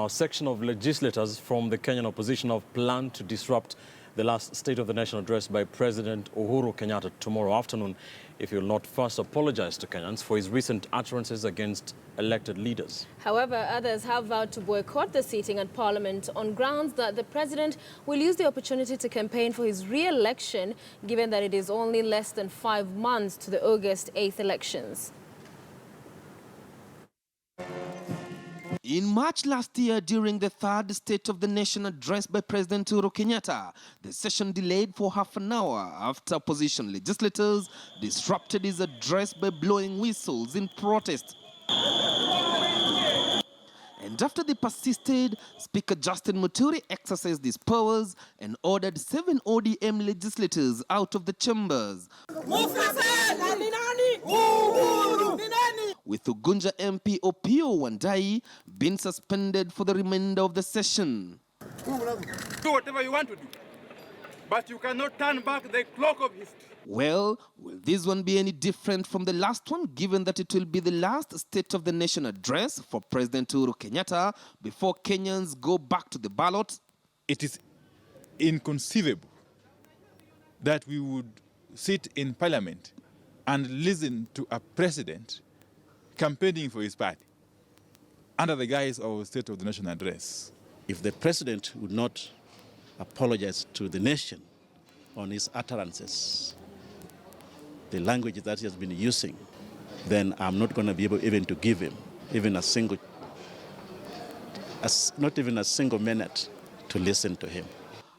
A section of legislators from the Kenyan opposition have planned to disrupt the last State of the Nation address by President Uhuru Kenyatta tomorrow afternoon if he will not first apologize to Kenyans for his recent utterances against elected leaders. However, others have vowed to boycott the sitting at Parliament on grounds that the president will use the opportunity to campaign for his re-election, given that it is only less than 5 months to the August 8th elections. In March last year, during the third State of the Nation address by President Uhuru Kenyatta, the session delayed for half an hour after opposition legislators disrupted his address by blowing whistles in protest. And after they persisted, Speaker Justin Muturi exercised his powers and ordered 7 ODM legislators out of the chambers, with Ugunja MP Opio Wandai being suspended for the remainder of the session. Do whatever you want to do, but you cannot turn back the clock of history. Well, will this one be any different from the last one, given that it will be the last State of the Nation address for President Uhuru Kenyatta before Kenyans go back to the ballot? It is inconceivable that we would sit in Parliament and listen to a president campaigning for his party under the guise of a State of the Nation address. If the president would not apologize to the nation on his utterances, the language that he has been using, then I'm not going to be able even to give him even not even a single minute to listen to him.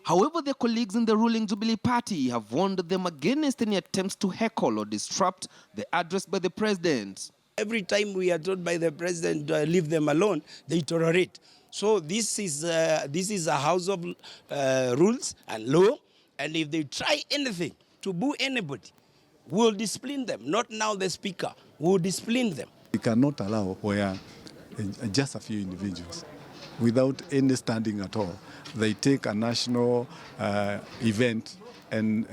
However, their colleagues in the ruling Jubilee Party have warned them against any attempts to heckle or disrupt the address by the president. Every time we are told by the president, leave them alone, they tolerate. So this is a house of rules and law, and if they try anything to boo anybody, we'll discipline them. Not now the speaker, we'll discipline them. We cannot allow where just a few individuals, without any standing at all, they take a national event and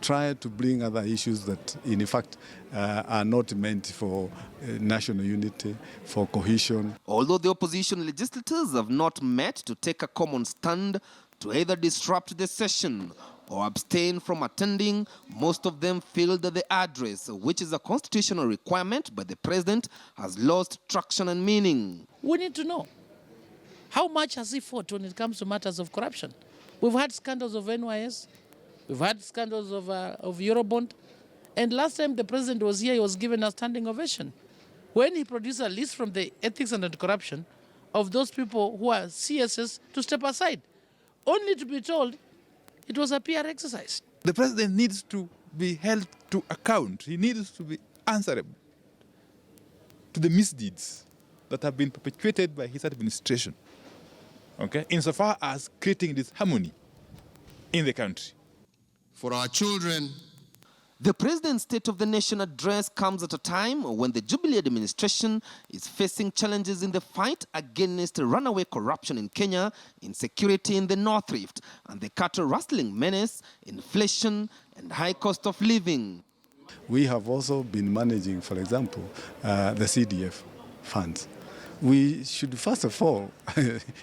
try to bring other issues that, in fact, are not meant for national unity, for cohesion. Although the opposition legislators have not met to take a common stand to either disrupt the session or abstain from attending, most of them feel that the address, which is a constitutional requirement by the president, has lost traction and meaning. We need to know, how much has he fought when it comes to matters of corruption? We've had scandals of NYS, we've had scandals of Eurobond, and last time the president was here, he was given a standing ovation when he produced a list from the Ethics and Anti-Corruption of those people who are CSS to step aside, only to be told it was a PR exercise. The president needs to be held to account. He needs to be answerable to the misdeeds that have been perpetuated by his administration, okay, insofar as creating disharmony in the country. For our children, the president's State of the Nation address comes at a time when the Jubilee administration is facing challenges in the fight against runaway corruption in Kenya, insecurity in the North Rift, and the cattle rustling menace, inflation, and high cost of living. We have also been managing, for example, the CDF funds. We should, first of all,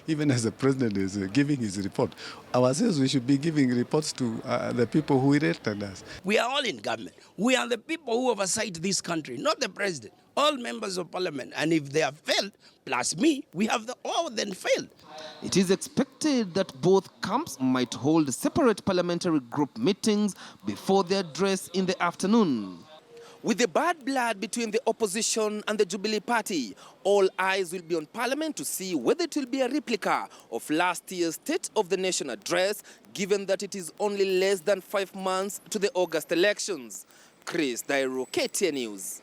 even as the president is giving his report, ourselves we should be giving reports to the people who elected us. We are all in government. We are the people who oversight this country, not the president. All members of parliament. And if they have failed, plus me, we have all then failed. It is expected that both camps might hold separate parliamentary group meetings before the address in the afternoon. With the bad blood between the opposition and the Jubilee Party, all eyes will be on Parliament to see whether it will be a replica of last year's State of the Nation address, given that it is only less than 5 months to the August elections. Chris Dairo, KTN News.